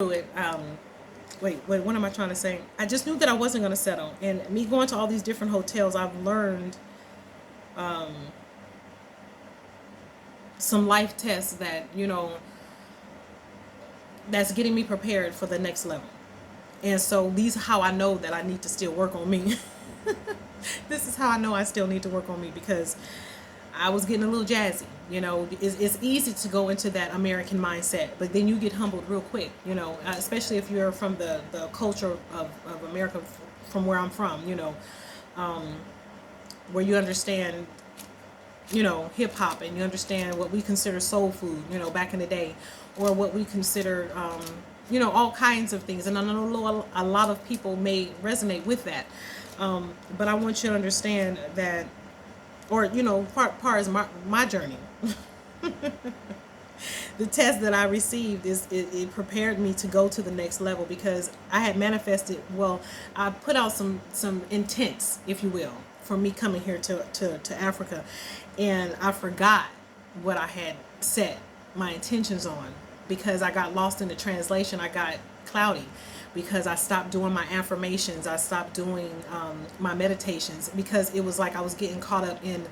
it. Wait, what am I trying to say? I just knew that I wasn't going to settle. And me going to all these different hotels, I've learned some life tests that, that's getting me prepared for the next level. And so these are how I know that I need to still work on me. This is how I know I still need to work on me, because I was getting a little jazzy. It's easy to go into that American mindset, but then you get humbled real quick, especially if you're from the culture of America, from where I'm from, where you understand, hip hop, and you understand what we consider soul food, back in the day, or what we consider, all kinds of things. And I know a lot of people may resonate with that. But I want you to understand that, or, part is my journey. The test that I received it prepared me to go to the next level, because I had manifested, well, I put out some intents, if you will, for me coming here to Africa, and I forgot what I had set my intentions on, because I got lost in the translation. I got cloudy because I stopped doing my affirmations. I stopped doing my meditations, because it was like I was getting caught up in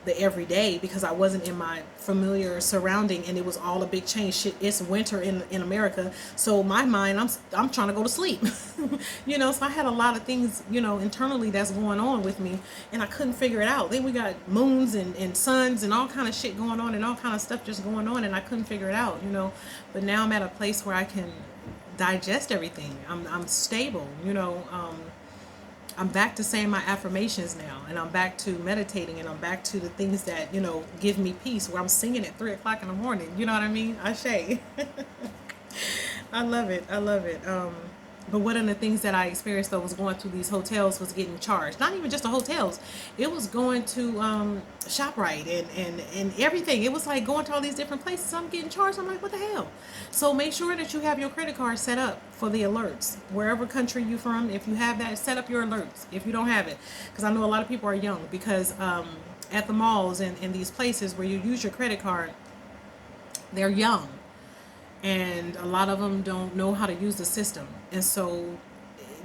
the everyday, because I wasn't in my familiar surrounding, and it was all a big change. Shit, it's winter in America, so my mind, I'm trying to go to sleep. So I had a lot of things, internally that's going on with me, and I couldn't figure it out. Then we got moons and suns and all kind of shit going on, and all kind of stuff just going on, and I couldn't figure it out. But now I'm at a place where I can digest everything. I'm stable. I'm back to saying my affirmations now, and I'm back to meditating, and I'm back to the things that, give me peace, where I'm singing at 3 o'clock in the morning. You know what I mean? Ashe. I love it. I love it. But one of the things that I experienced, though, was going through these hotels was getting charged. Not even just the hotels. It was going to ShopRite and everything. It was like going to all these different places. I'm getting charged. I'm like, what the hell? So make sure that you have your credit card set up for the alerts. Wherever country you're from, if you have that, set up your alerts. If you don't have it. Because I know a lot of people are young. Because at the malls and these places where you use your credit card, they're young. And a lot of them don't know how to use the system, and so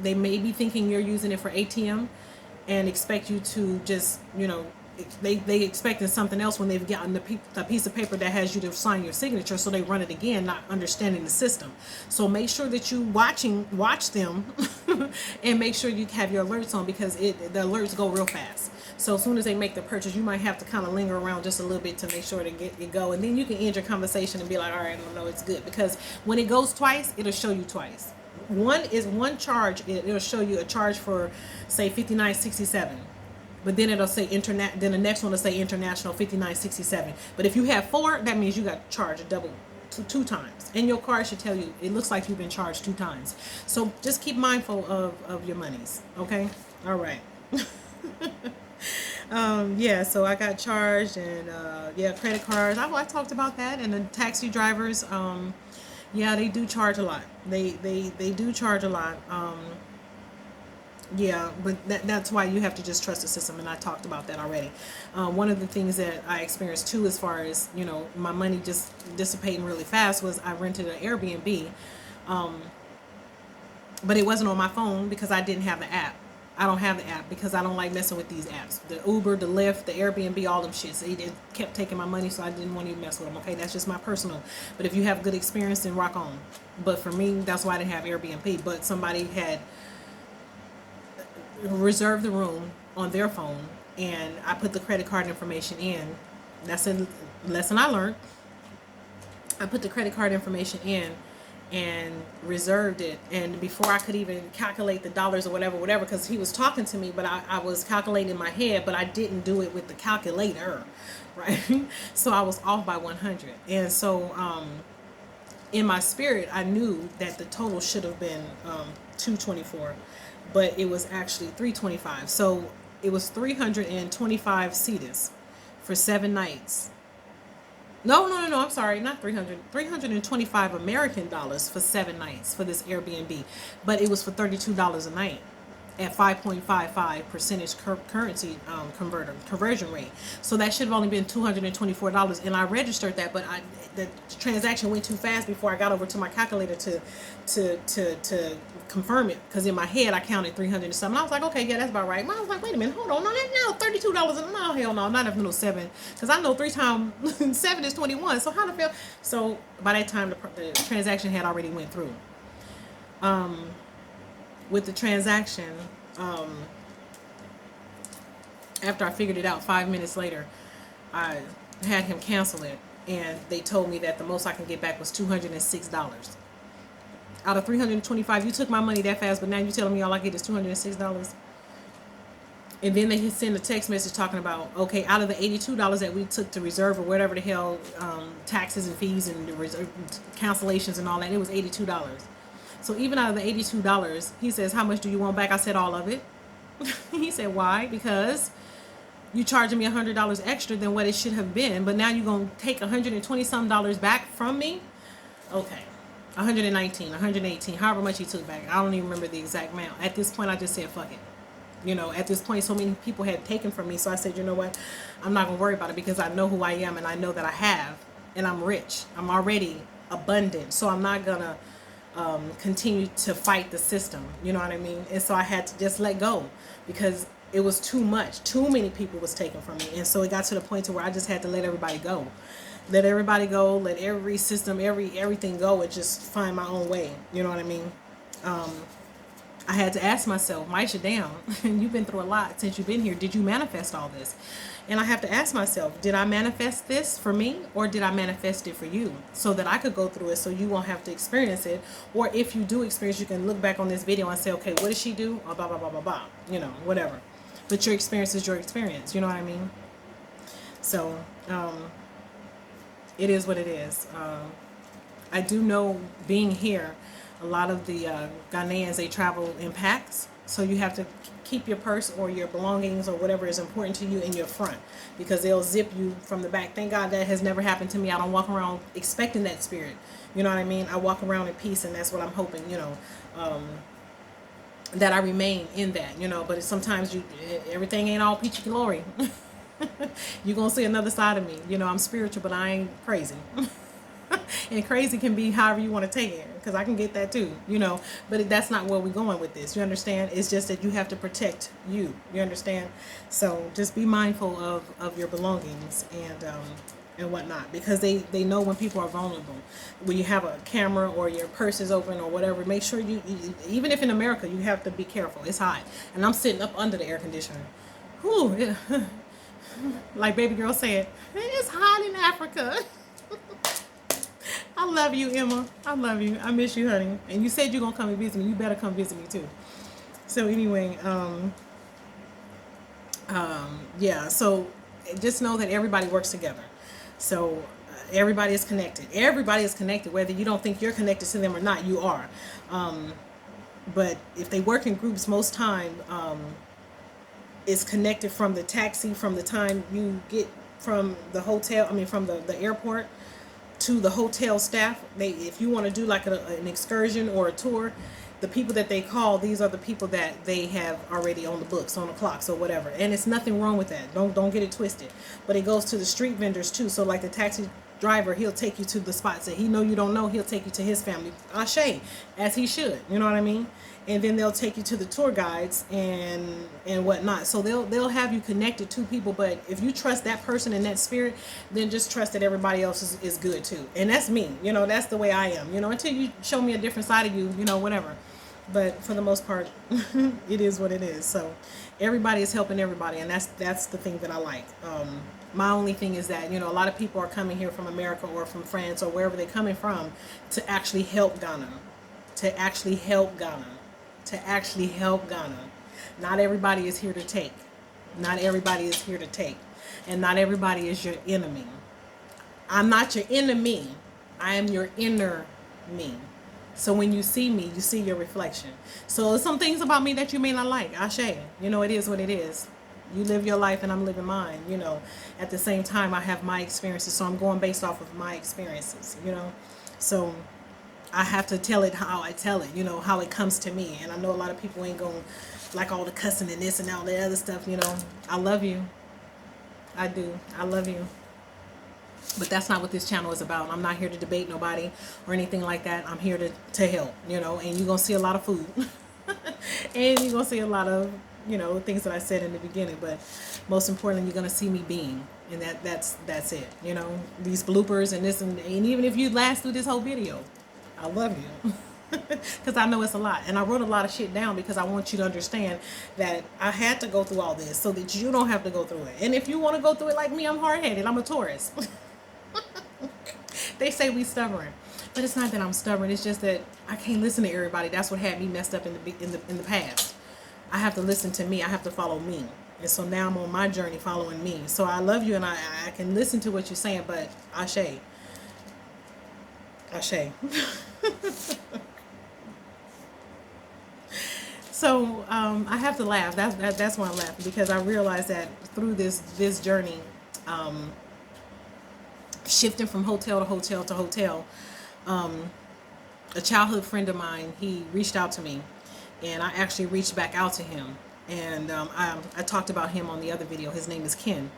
they may be thinking you're using it for ATM and expect you to just, they expecting something else when they've gotten the piece of paper that has you to sign your signature, so they run it again, not understanding the system. So make sure that you watch them and make sure you have your alerts on, because the alerts go real fast. So as soon as they make the purchase, you might have to kind of linger around just a little bit to make sure to get it go, and then you can end your conversation and be like, all right, I know it's good, because when it goes twice, it'll show you twice. One charge, it'll show you a charge for, say, $59.67. But then it'll say internet. Then the next one will say international, $59.67. But if you have 4, that means you got charged double, two times. And your card should tell you it looks like you've been charged 2 times. So just keep mindful of your monies. Okay. All right. Yeah. So I got charged, and credit cards. I talked about that, and the taxi drivers. Yeah, they do charge a lot. They do charge a lot. Yeah, but that's why you have to just trust the system, and I talked about that already. One of the things that I experienced too, as far as, my money just dissipating really fast, was I rented an Airbnb, but it wasn't on my phone because I didn't have the app. I don't have the app because I don't like messing with these apps. The Uber, the Lyft, the Airbnb, all them shits. They kept taking my money, so I didn't want to even mess with them. Okay, that's just my personal. But if you have good experience, then rock on. But for me, that's why I didn't have Airbnb. But somebody had reserve the room on their phone, and I put the credit card information in. That's a lesson I learned. I put the credit card information in and reserved it, and before I could even calculate the dollars or whatever, because he was talking to me, but I was calculating in my head, but I didn't do it with the calculator, right? So I was off by 100. And so in my spirit, I knew that the total should have been 224, but it was actually 325. So it was 325 cedis for 7 nights. No, I'm sorry, not 300. 325 American dollars for 7 nights for this Airbnb, but it was for $32 a night. at 5.55 percentage currency conversion rate. So that should have only been $224, and I registered that, but the transaction went too fast before I got over to my calculator to confirm it, because in my head I counted 300 and something. I was like, okay, yeah, that's about right. I was like, wait a minute, hold on, no, $32, and no, hell no, not even no 7, because I know 3 times 7 is 21. So how the hell? So by that time the transaction had already went through. With the transaction, after I figured it out 5 minutes later, I had him cancel it, and they told me that the most I can get back was $206. Out of 325, you took my money that fast, but now you're telling me all I get is $206. And then they send a text message talking about, okay, out of the $82 that we took to reserve or whatever the hell, taxes and fees and the cancellations and all that, it was $82. So even out of the $82, he says, how much do you want back? I said, all of it. He said, why? Because you charging me $100 extra than what it should have been, but now you're going to take $120 some back from me? Okay. 119, 118, however much he took back. I don't even remember the exact amount. At this point, I just said, fuck it. You know, at this point, so many people had taken from me. So I said, you know what? I'm not going to worry about it, because I know who I am, and I know that I have, and I'm rich. I'm already abundant. So I'm not going to continue to fight the system. You know what I mean? And so I had to just let go, because it was too much. Too many people was taken from me. And so it got to the point to where I just had to let everybody go. Let everybody go, let every system, everything go, and just find my own way. You know what I mean? I had to ask myself, Maisha, damn, you've been through a lot since you've been here. Did you manifest all this? And I have to ask myself, did I manifest this for me, or did I manifest it for you, so that I could go through it so you won't have to experience it? Or if you do experience, you can look back on this video and say, okay, what did she do? Or blah, blah, blah, blah, blah, you know, whatever. But your experience is your experience. You know what I mean? So, it is what it is. I do know, being here, a lot of the Ghanaians, they travel in packs. So you have to keep your purse or your belongings or whatever is important to you in your front, because they'll zip you from the back. Thank God that has never happened to me. I don't walk around expecting that spirit. You know what I mean? I walk around in peace, and that's what I'm hoping, you know, that I remain in that, you know. But sometimes everything ain't all peachy glory. You're going to see another side of me. You know, I'm spiritual, but I ain't crazy. And crazy can be however you want to take it, because I can get that too, you know. But that's not where we're going with this. You understand? It's just that you have to protect you. You understand? So just be mindful of your belongings and whatnot, because they know when people are vulnerable. When you have a camera or your purse is open or whatever, make sure you even if in America, you have to be careful. It's hot, and I'm sitting up under the air conditioner. Whew, yeah. Like baby girl said, it's hot in Africa. I love you, Emma. I love you. I miss you, honey. And you said you're going to come and visit me. You better come visit me, too. So, anyway, yeah. So, just know that everybody works together. So, everybody is connected. Everybody is connected. Whether you don't think you're connected to them or not, you are. But if they work in groups, most time, it's connected from the taxi, from the time you get from the hotel, from the airport, to the hotel staff. If you want to do like an excursion or a tour, the people that they call, these are the people that they have already on the books, on the clocks or whatever. And it's nothing wrong with that. Don't get it twisted. But it goes to the street vendors too. So like the taxi driver, he'll take you to the spots that he know you don't know. He'll take you to his family, Ashe, as he should. You know what I mean? And then they'll take you to the tour guides and whatnot. So they'll have you connected to people. But if you trust that person and that spirit, then just trust that everybody else is good too. And that's me. You know, that's the way I am. You know, until you show me a different side of you, you know, whatever. But for the most part, it is what it is. So everybody is helping everybody, and that's the thing that I like. My only thing is that, you know, a lot of people are coming here from America or from France or wherever they're coming from to actually help Ghana. To actually help Ghana. To actually help Ghana. Not everybody is here to take. Not everybody is here to take. And not everybody is your enemy. I'm not your enemy. I am your inner me. So when you see me, you see your reflection. So some things about me that you may not like, Ashe. You know, it is what it is. You live your life and I'm living mine, you know. At the same time, I have my experiences, so I'm going based off of my experiences, you know. So I have to tell it how I tell it, you know, how it comes to me. And I know a lot of people ain't going to like all the cussing and this and all the other stuff, you know. I love you. I do. I love you. But that's not what this channel is about. I'm not here to debate nobody or anything like that. I'm here to help, you know, and you're going to see a lot of food. And you're going to see a lot of, you know, things that I said in the beginning. But most importantly, you're going to see me being. And that's it. You know, these bloopers and this. And even if you last through this whole video, I love you. Because I know it's a lot. And I wrote a lot of shit down because I want you to understand that I had to go through all this so that you don't have to go through it. And if you want to go through it like me, I'm hard-headed. I'm a Taurus. They say we stubborn, but it's not that I'm stubborn. It's just that I can't listen to everybody. That's what had me messed up in the past. I have to listen to me. I have to follow me. And so now I'm on my journey following me. So I love you, and I can listen to what you're saying, but Ashe. So I have to laugh. That's why I'm laughing, because I realized that through this journey, shifting from hotel to hotel to hotel, a childhood friend of mine, he reached out to me, and I actually reached back out to him, and I talked about him on the other video. His name is Ken,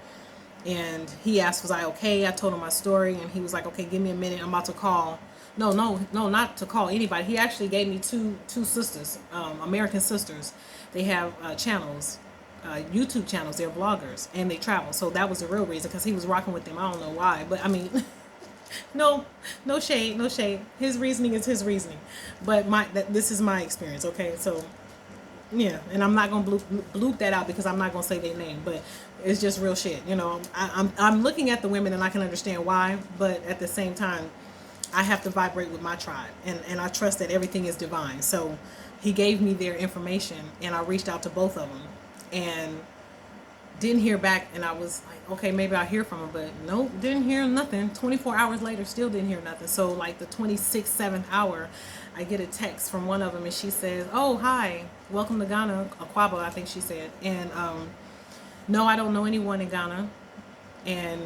and he asked, was I okay? I told him my story, and he was like, okay, give me a minute, I'm about to call. No, not to call anybody. He actually gave me two sisters, American sisters. They have channels, YouTube channels. They're vloggers, and they travel. So that was the real reason, because he was rocking with them. I don't know why, but I mean, no shade, no shade. His reasoning is his reasoning, but this is my experience. Okay, so yeah, and I'm not gonna bloop that out because I'm not gonna say their name, but it's just real shit. You know, I'm looking at the women and I can understand why, but at the same time, I have to vibrate with my tribe, and I trust that everything is divine. So he gave me their information, and I reached out to both of them and didn't hear back, and I was like, okay, maybe I'll hear from them, but nope, didn't hear nothing. 24 hours later, still didn't hear nothing. So like the 26th, 7th hour, I get a text from one of them, and she says, oh, hi, welcome to Ghana, Aquaba, I think she said. And no, I don't know anyone in Ghana. And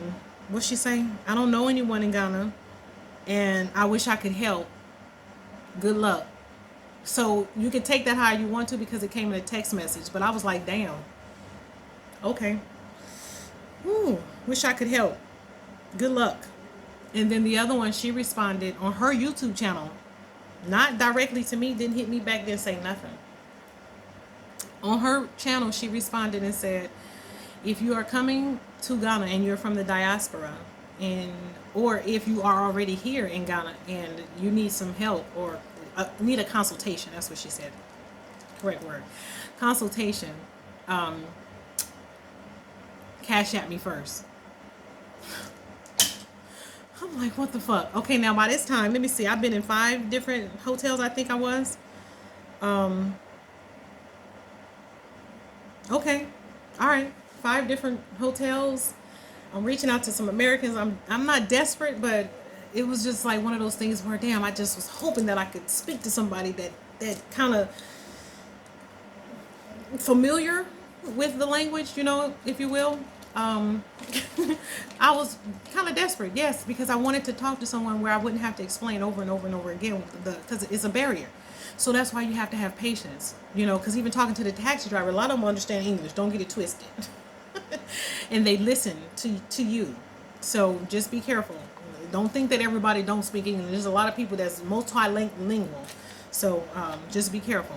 what's she saying? I don't know anyone in Ghana, and I wish I could help. Good luck. So you can take that how you want to, because it came in a text message. But I was like, damn. Okay. Wish I could help. Good luck. And then the other one, she responded on her YouTube channel. Not directly to me. Didn't hit me back. Didn't say nothing. On her channel, she responded and said, if you are coming to Ghana and you're from the diaspora, or if you are already here in Ghana and you need some help, or need a consultation, that's what she said, correct word, consultation, cash at me first. I'm like, what the fuck? Okay, now by this time, let me see, I've been in 5 different hotels, I think I was. Okay, all right, 5 different hotels. I'm reaching out to some Americans. I'm not desperate, but it was just like one of those things where, damn, I just was hoping that I could speak to somebody that kind of familiar with the language, you know, if you will. I was kind of desperate, yes, because I wanted to talk to someone where I wouldn't have to explain over and over and over again, because it's a barrier. So that's why you have to have patience, you know, because even talking to the taxi driver, a lot of them understand English. Don't get it twisted. And they listen to you. So just be careful. Don't think that everybody don't speak English. There's a lot of people that's multilingual. So just be careful.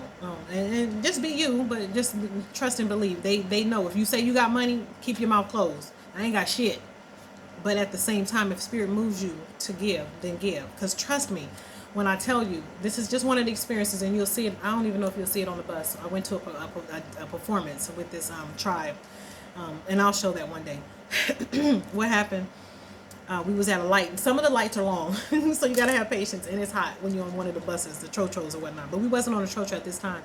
And just be you, but just trust and believe. They know. If you say you got money, keep your mouth closed. I ain't got shit. But at the same time, if spirit moves you to give, then give. Because trust me, when I tell you, this is just one of the experiences, and you'll see it. I don't even know if you'll see it on the bus. I went to a performance with this tribe. And I'll show that one day. What happened? We was at a light. Some of the lights are long, so you gotta have patience, and it's hot when you're on one of the buses, the trotros or whatnot. But we wasn't on a trotro at this time.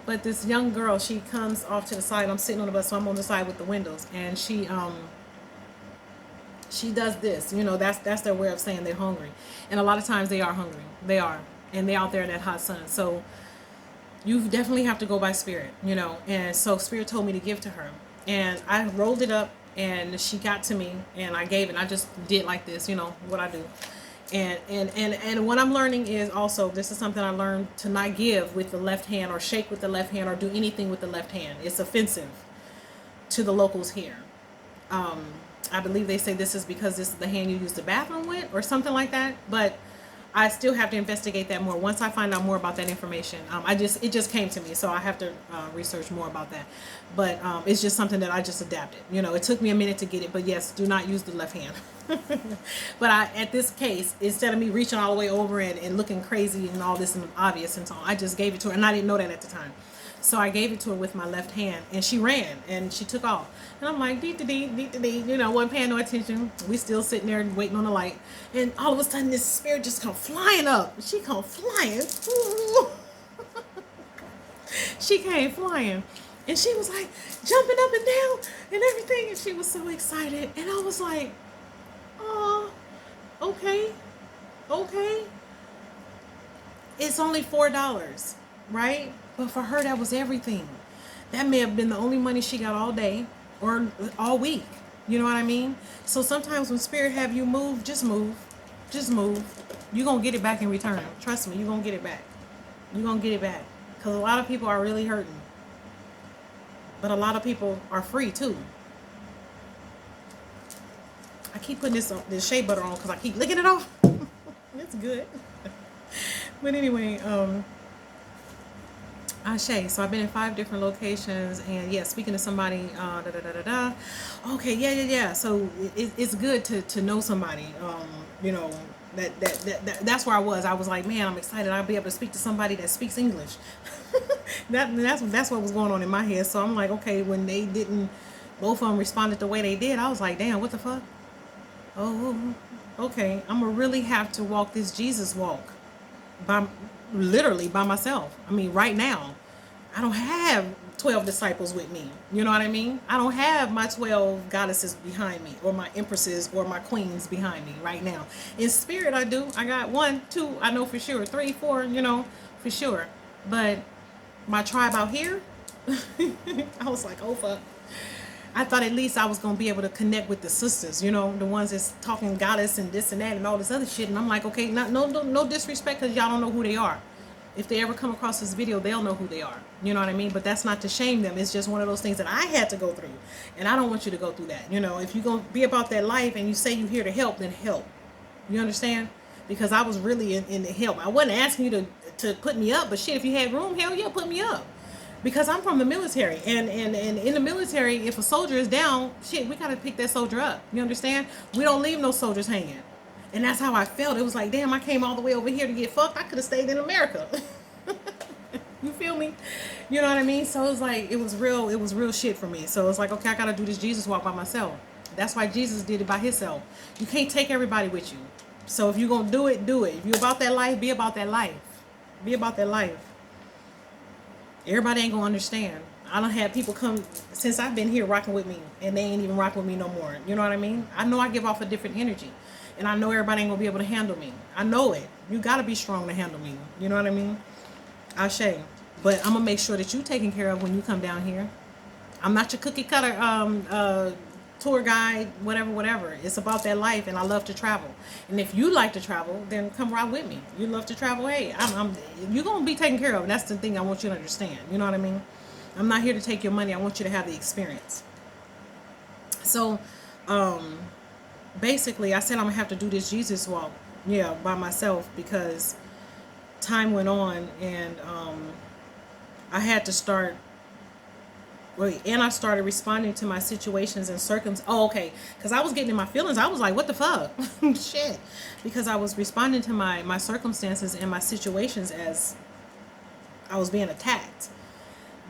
But this young girl, she comes off to the side. I'm sitting on the bus, so I'm on the side with the windows, and she does this. You know, that's their way of saying they're hungry. And a lot of times they are hungry. They are, and they're out there in that hot sun. So you definitely have to go by spirit, you know. And so spirit told me to give to her. And I rolled it up, and she got to me, and I gave it. I just did like this, you know, what I do. And what I'm learning is also, this is something I learned, to not give with the left hand or shake with the left hand or do anything with the left hand. It's offensive to the locals here. I believe they say this is because this is the hand you use the bathroom with or something like that. But I still have to investigate that more. Once I find out more about that information, it just came to me, so I have to research more about that. But it's just something that I just adapted. You know, it took me a minute to get it, but yes, do not use the left hand. But at this case, instead of me reaching all the way over and looking crazy and all this and obvious and so on, I just gave it to her, and I didn't know that at the time. So I gave it to her with my left hand, and she ran and she took off. And I'm like, dee, you know, wasn't paying no attention. We still sitting there waiting on the light. And all of a sudden, this spirit just come flying up. She come flying. She came flying. And she was like jumping up and down and everything. And she was so excited. And I was like, oh, okay. It's only $4, right? But for her, that was everything. That may have been the only money she got all day or all week. You know what I mean? So sometimes when spirit have you move, just move. Just move. You're going to get it back in return. Trust me, you're going to get it back. You're going to get it back. Because a lot of people are really hurting. But a lot of people are free too. I keep putting this shea butter on because I keep licking it off. It's good. But anyway, Ashe. So I've been in 5 different locations, and yeah, speaking to somebody, Okay, yeah. So it's good to know somebody. You know, that's where I was. I was like, man, I'm excited. I'll be able to speak to somebody that speaks English. That's what was going on in my head. So I'm like, okay, when they didn't, both of them responded the way they did, I was like, damn, what the fuck? Oh, okay. I'm gonna really have to walk this Jesus walk literally by myself. I mean, right now, I don't have 12 disciples with me. You know what I mean? I don't have my 12 goddesses behind me, or my empresses, or my queens behind me right now. In spirit, I do. I got 1, 2, I know for sure, 3, 4, you know, for sure. But my tribe out here, I was like, oh fuck. I thought at least I was going to be able to connect with the sisters, you know, the ones that's talking goddess and this and that and all this other shit. And I'm like, okay, no disrespect, because y'all don't know who they are. If they ever come across this video, they'll know who they are. You know what I mean? But that's not to shame them. It's just one of those things that I had to go through. And I don't want you to go through that. You know, if you're going to be about that life and you say you're here to help, then help. You understand? Because I was really in the help. I wasn't asking you to put me up, but shit, if you had room, hell yeah, put me up. Because I'm from the military, and in the military, if a soldier is down, shit, we gotta pick that soldier up. You understand? We don't leave no soldiers hanging. And that's how I felt. It was like, damn, I came all the way over here to get fucked. I could have stayed in America. You feel me? You know what I mean? So it was like, it was real shit for me. So it's like, okay, I gotta do this Jesus walk by myself. That's why Jesus did it by himself. You can't take everybody with you. So if you're gonna do it, do it. If you're about that life, be about that life. Be about that life. Everybody ain't gonna understand. I don't have people come since I've been here rocking with me, and they ain't even rocking with me no more. You know what I mean? I know I give off a different energy, and I know everybody ain't gonna be able to handle me. I know it. You gotta be strong to handle me. You know what I mean? Ashe. But I'm gonna make sure that you taken care of when you come down here. I'm not your cookie cutter tour guide, whatever. It's about that life, and I love to travel. And if you like to travel, then come ride with me. You love to travel, hey, you're gonna be taken care of. And that's the thing I want you to understand. You know what I mean? I'm not here to take your money. I want you to have the experience. So, basically, I said I'm gonna have to do this Jesus walk, yeah, by myself, because time went on, and I had to start. And I started responding to my situations and circumstances. Oh, okay. Because I was getting in my feelings. I was like, what the fuck? Shit. Because I was responding to my circumstances and my situations as I was being attacked.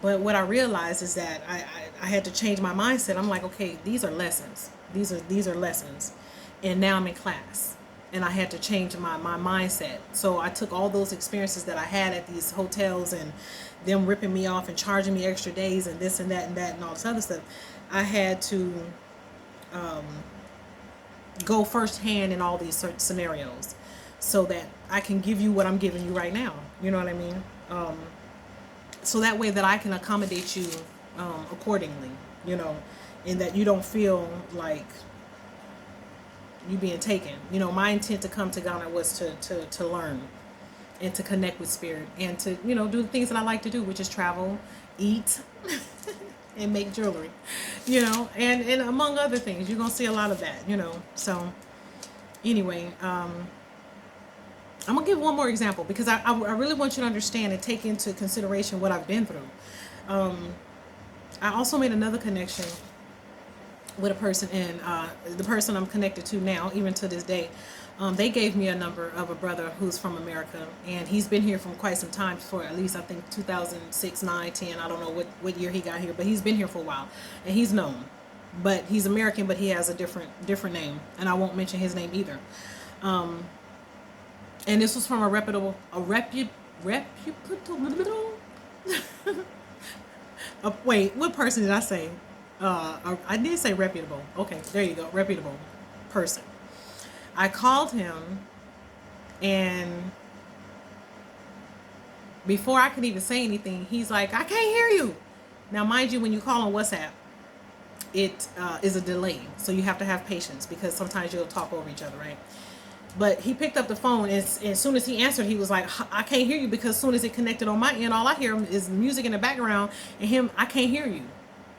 But what I realized is that I had to change my mindset. I'm like, okay, these are lessons. These are lessons. And now I'm in class. And I had to change my mindset. So I took all those experiences that I had at these hotels, and them ripping me off and charging me extra days and this and that and all this other stuff. I had to go firsthand in all these certain scenarios so that I can give you what I'm giving you right now. You know what I mean? So that way that I can accommodate you accordingly, you know, and that you don't feel like you being taken. You know, my intent to come to Ghana was to learn and to connect with spirit and to, you know, do the things that I like to do, which is travel, eat, and make jewelry, you know, and among other things. You're going to see a lot of that, you know. So anyway, I'm going to give one more example because I really want you to understand and take into consideration what I've been through. I also made another connection with a person, and the person I'm connected to now, even to this day, they gave me a number of a brother who's from America, and he's been here for quite some time, for at least I think 2006, 9, 10. I don't know what year he got here, but he's been here for a while, and he's known. But he's American, but he has a different name, and I won't mention his name either. And this was from a reputable. Wait, what person did I say? I did say reputable. Okay, there you go, reputable person. I called him, and before I could even say anything, he's like, I can't hear you. Now, mind you, when you call on WhatsApp, it is a delay, so you have to have patience because sometimes you'll talk over each other, right? But he picked up the phone, and as soon as he answered, he was like, I can't hear you, because as soon as it connected on my end, all I hear is music in the background, and him, I can't hear you.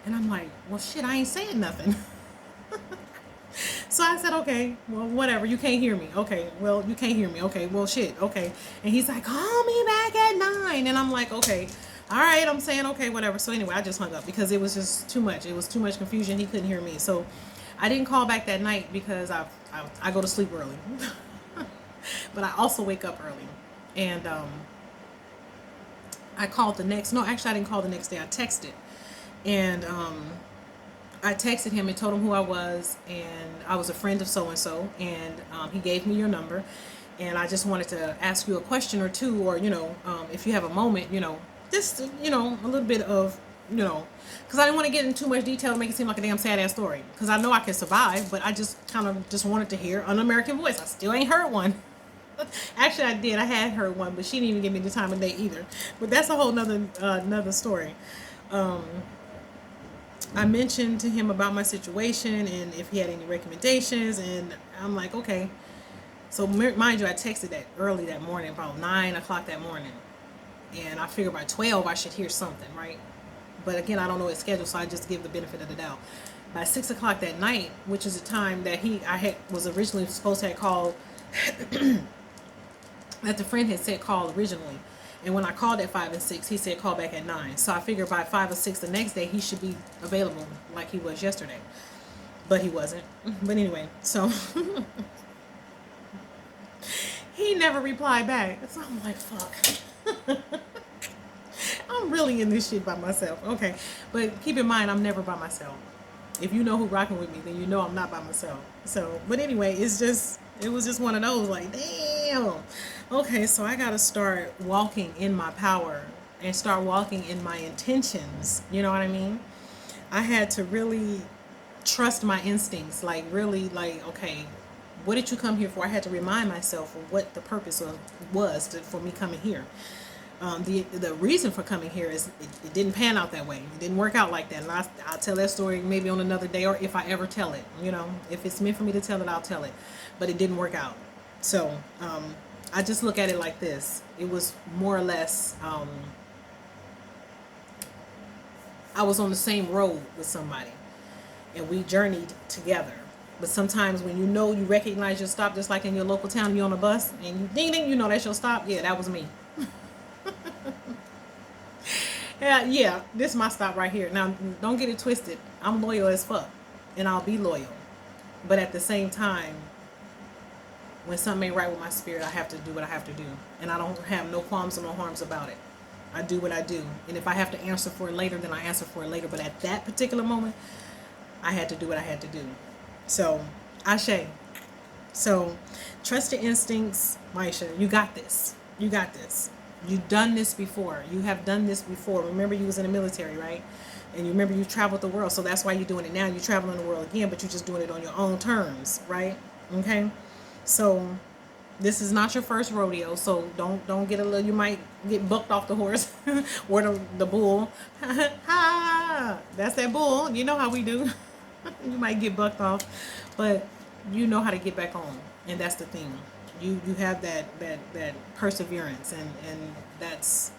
And I'm like, well, shit, I ain't saying nothing. So I said, okay, well, whatever. You can't hear me. Okay, well, you can't hear me. Okay, well, shit, okay. And he's like, call me back at 9. And I'm like, okay, all right. I'm saying, okay, whatever. So anyway, I just hung up because it was just too much. It was too much confusion. He couldn't hear me. So I didn't call back that night because I go to sleep early. But I also wake up early. And I called the next, no, actually I didn't call the next day. I texted. And I texted him and told him who I was, and I was a friend of so-and-so, and he gave me your number, and I just wanted to ask you a question or two, or, you know, if you have a moment, you know, just, you know, a little bit of, you know, because I didn't want to get into too much detail to make it seem like a damn sad-ass story, because I know I can survive, but I just kind of just wanted to hear an American voice. I still ain't heard one. Actually, I did. I had heard one, but she didn't even give me the time of day either. But that's a whole nother story. I mentioned to him about my situation and if he had any recommendations, and I'm like, okay. So mind you, I texted that early that morning, about 9 o'clock that morning, and I figured by 12 I should hear something, right? But again, I don't know his schedule, so I just give the benefit of the doubt. By 6 o'clock that night, which is the time that was originally supposed to have called, that the friend had said call originally. And when I called at 5 and 6, he said call back at 9. So I figured by 5 or 6 the next day, he should be available like he was yesterday. But he wasn't. But anyway, so he never replied back. So I'm like, fuck. I'm really in this shit by myself. Okay. But keep in mind, I'm never by myself. If you know who's rocking with me, then you know I'm not by myself. So, but anyway, it was just one of those, like, damn. Okay, so I got to start walking in my power and start walking in my intentions. You know what I mean? I had to really trust my instincts. Like, really, like, okay, what did you come here for? I had to remind myself of what the purpose for me coming here. The reason for coming here is it didn't pan out that way. It didn't work out like that. And I'll tell that story maybe on another day, or if I ever tell it. You know, if it's meant for me to tell it, I'll tell it. But it didn't work out. So I just look at it like this. It was more or less, I was on the same road with somebody, and we journeyed together. But sometimes when you recognize your stop, just like in your local town, you're on a bus, and you ding ding, you know that's your stop. Yeah, that was me. Yeah, this is my stop right here. Now, don't get it twisted. I'm loyal as fuck, and I'll be loyal. But at the same time, when something ain't right with my spirit, I have to do what I have to do. And I don't have no qualms or no harms about it. I do what I do. And if I have to answer for it later, then I answer for it later. But at that particular moment, I had to do what I had to do. So, Ashe. So, trust your instincts, Maisha. You got this. You got this. You've done this before. You have done this before. Remember, you was in the military, right? And you remember you traveled the world. So that's why you're doing it now. You're traveling the world again, but you're just doing it on your own terms, right? Okay? So this is not your first rodeo. So don't get you might get bucked off the horse or the bull. Ha! That's that bull. You know how we do. You might get bucked off. But you know how to get back on, and that's the thing. You have that perseverance, and that's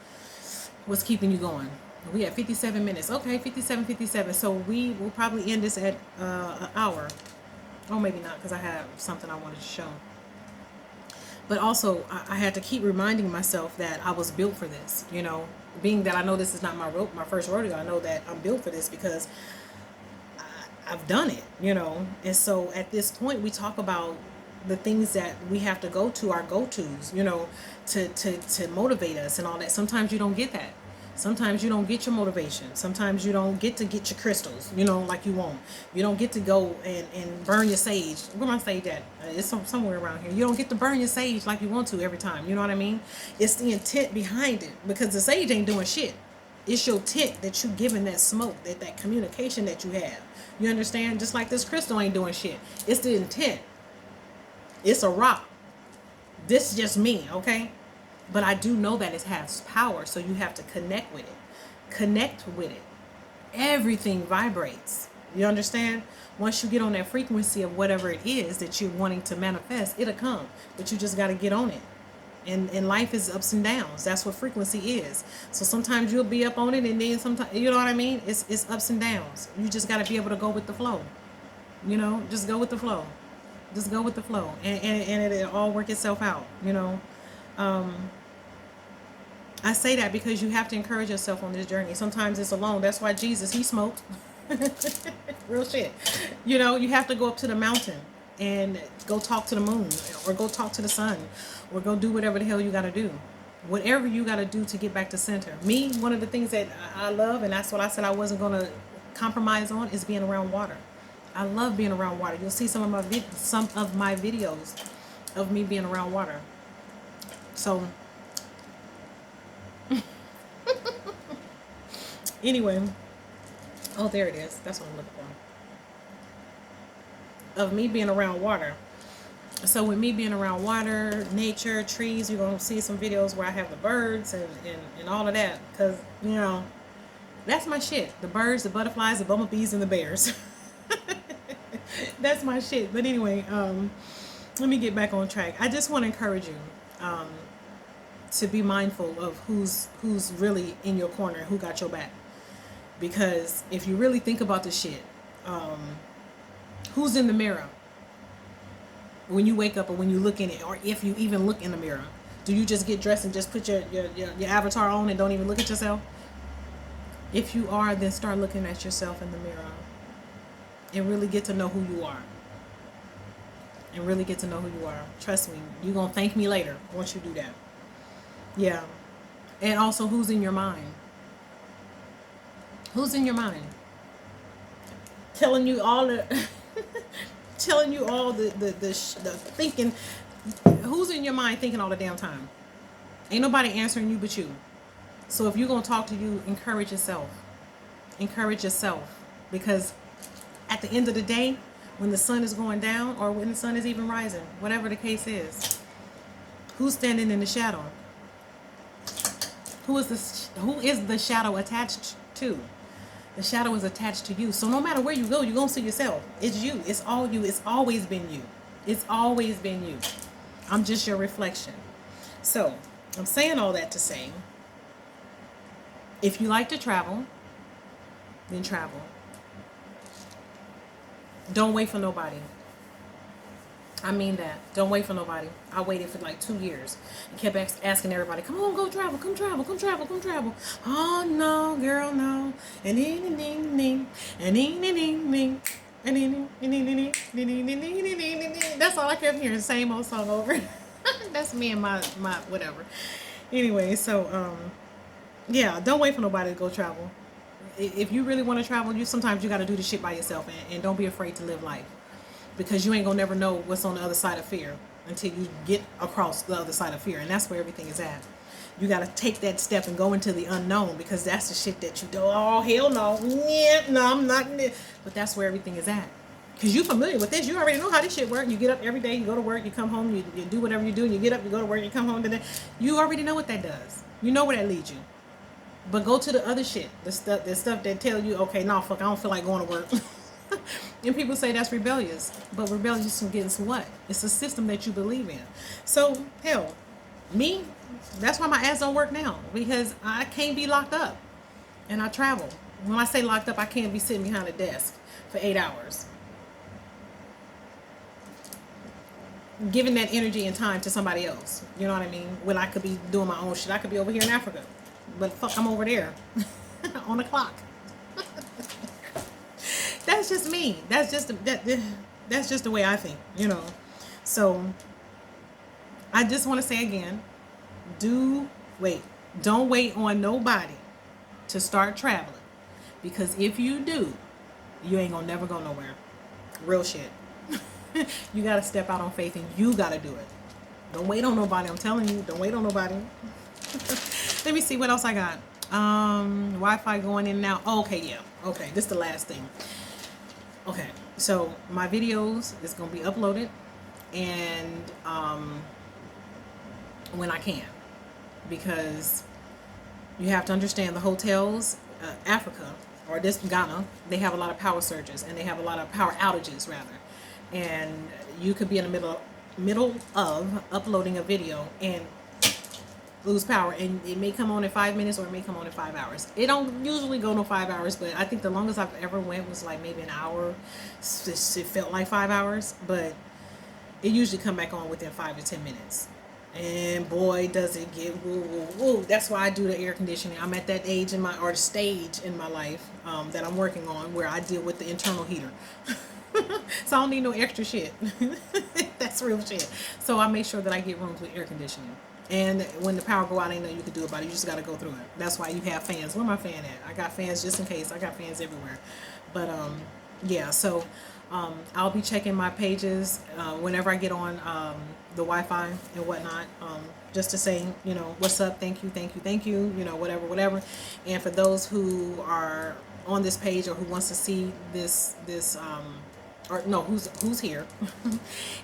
what's keeping you going. We have 57 minutes. Okay, 57. So we will probably end this at an hour. Or maybe not, because I have something I wanted to show. But also, I had to keep reminding myself that I was built for this. You know, being that I know this is not my first rodeo, I know that I'm built for this because I've done it. You know, and so at this point, we talk about the things that we have to go to, our go-tos. You know, to motivate us and all that. Sometimes you don't get that. Sometimes you don't get your motivation. Sometimes you don't get to get your crystals, you know, like you want. You don't get to go and burn your sage. Where my sage at? It's somewhere around here. You don't get to burn your sage like you want to every time. You know what I mean? It's the intent behind it, because the sage ain't doing shit. It's your intent that you giving that smoke, that communication that you have. You understand? Just like this crystal ain't doing shit. It's the intent. It's a rock. This is just me, okay? But I do know that it has power, so you have to connect with it. Connect with it. Everything vibrates. You understand? Once you get on that frequency of whatever it is that you're wanting to manifest, it'll come. But you just got to get on it. And life is ups and downs. That's what frequency is. So sometimes you'll be up on it, and then sometimes, you know what I mean? It's ups and downs. You just got to be able to go with the flow. You know, just go with the flow. Just go with the flow. And it'll all work itself out, you know. I say that because you have to encourage yourself on this journey. Sometimes it's alone. That's why Jesus, he smoked. Real shit. You know, you have to go up to the mountain and go talk to the moon, or go talk to the sun, or go do whatever the hell you got to do. Whatever you got to do to get back to center. Me, one of the things that I love, and that's what I said I wasn't going to compromise on, is being around water. I love being around water. You'll see some of my videos of me being around water. So anyway, oh, there it is. That's what I'm looking for. Of me being around water. So with me being around water, nature, trees, you're going to see some videos where I have the birds and all of that. Because, you know, that's my shit. The birds, the butterflies, the bumblebees, and the bears. That's my shit. But anyway, let me get back on track. I just want to encourage you to be mindful of who's really in your corner, who got your back. Because if you really think about this shit, who's in the mirror when you wake up, or when you look in it, or if you even look in the mirror? Do you just get dressed and just put your avatar on and don't even look at yourself? If you are, then start looking at yourself in the mirror and really get to know who you are. And really get to know who you are. Trust me, you're going to thank me later once you do that. Yeah. And also, who's in your mind? Who's in your mind? Telling you all the telling you all the thinking. Who's in your mind thinking all the damn time? Ain't nobody answering you but you. So if you're going to talk to you, encourage yourself. Encourage yourself. Because at the end of the day, when the sun is going down, or when the sun is even rising, whatever the case is, who's standing in the shadow? Who is the shadow attached to? The shadow is attached to you. So no matter where you go, you're going to see yourself. It's you. It's all you. It's always been you. It's always been you. I'm just your reflection. So I'm saying all that to say, if you like to travel, then travel. Don't wait for nobody. I mean that. Don't wait for nobody. I waited for like 2 years and kept asking everybody, come on, go travel, come travel, come travel, come travel. Oh, no, girl, no. And that's all I kept hearing, same old song over. That's me and my whatever. Anyway, so, yeah, don't wait for nobody to go travel. If you really want to travel, sometimes you got to do this shit by yourself, and don't be afraid to live life. Because you ain't gonna never know what's on the other side of fear until you get across the other side of fear, and that's where everything is at. You gotta take that step and go into the unknown, because that's the shit that you do. Oh, hell no, yeah, no, I'm not. But that's where everything is at. Because you're familiar with this. You already know how this shit works. You get up every day, you go to work, you come home, you do whatever you do, and you get up, you go to work, you come home. You already know what that does. You know where that leads you. But go to the other shit, the stuff that tell you, okay, no, fuck, I don't feel like going to work. And people say that's rebellious. But rebellious against what? It's a system that you believe in. So, hell, me, that's why my ass don't work now. Because I can't be locked up. And I travel. When I say locked up, I can't be sitting behind a desk for 8 hours. Giving that energy and time to somebody else. You know what I mean? When I could be doing my own shit. I could be over here in Africa. But fuck, I'm over there. On the clock. That's just me. That's just the way I think, you know. So I just want to say again, don't wait on nobody to start traveling, because if you do, you ain't gonna never go nowhere. Real shit. You gotta step out on faith, and you gotta do it. Don't wait on nobody. I'm telling you, don't wait on nobody. Let me see what else I got. Wi-Fi going in now. Oh, okay, yeah. Okay, this is the last thing. Okay, so my videos is gonna be uploaded, and when I can, because you have to understand the hotels, Africa, or this Ghana, they have a lot of power surges, and they have a lot of power outages rather, and you could be in the middle of uploading a video and lose power, and it may come on in 5 minutes, or it may come on in 5 hours. It don't usually go no 5 hours, but I think the longest I've ever went was like maybe an hour. It felt like 5 hours, but it usually come back on within 5 to 10 minutes. And boy, does it get woo woo woo. That's why I do the air conditioning. I'm at that age in my, or stage in my life that I'm working on, where I deal with the internal heater. So I don't need no extra shit. That's real shit. So I make sure that I get rooms with air conditioning. And when the power go out, ain't nothing you can do about it. You just got to go through it. That's why you have fans. Where my fan at? I got fans just in case. I got fans everywhere. But yeah, so I'll be checking my pages whenever I get on the Wi-Fi and whatnot, just to say, you know, what's up, thank you, thank you, thank you, you know, whatever. And for those who are on this page, or who wants to see this or no, who's here,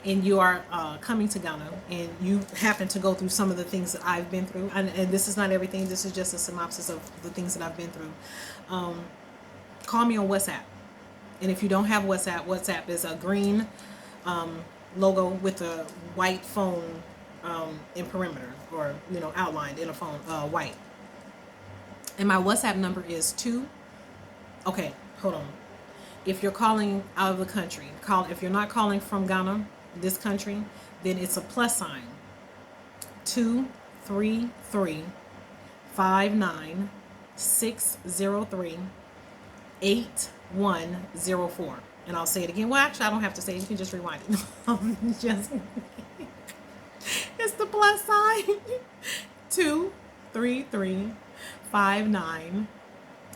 and you are coming to Ghana, and you happen to go through some of the things that I've been through, and this is not everything, this is just a synopsis of the things that I've been through. Call me on WhatsApp. And if you don't have WhatsApp is a green logo with a white phone in perimeter, or, you know, outlined in a phone, white. And my WhatsApp number is okay, hold on. If you're calling out of the country, if you're not calling from Ghana, this country, then it's a +, 233 59 603 8104. And I'll say it again. Well, actually, I don't have to say it. You can just rewind it. It's the +, 233 59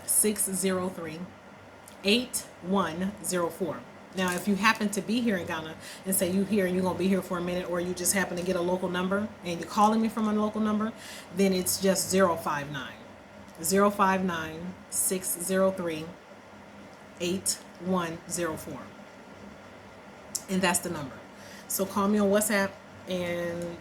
603 8104. Now, if you happen to be here in Ghana, and say you here and you're going to be here for a minute, or you just happen to get a local number and you're calling me from a local number, then it's just 059 603 8104. And that's the number. So call me on WhatsApp, and